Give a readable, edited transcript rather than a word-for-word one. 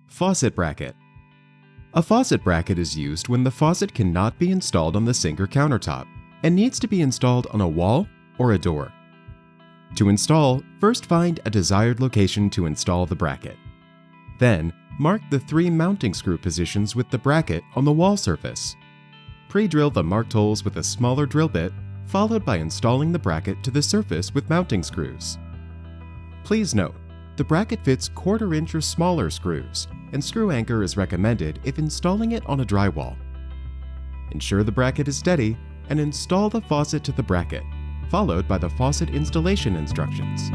Faucet bracket. A faucet bracket is used when the faucet cannot be installed on the sink or countertop and needs to be installed on a wall or a door. To install, first find a desired location to install the bracket. Then, mark the 3 mounting screw positions with the bracket on the wall surface. Pre-drill the marked holes with a smaller drill bit, followed by installing the bracket to the surface with mounting screws. Please note, the bracket fits 1/4 inch or smaller screws, and screw anchor is recommended if installing it on a drywall. Ensure the bracket is steady and install the faucet to the bracket, followed by the faucet installation instructions.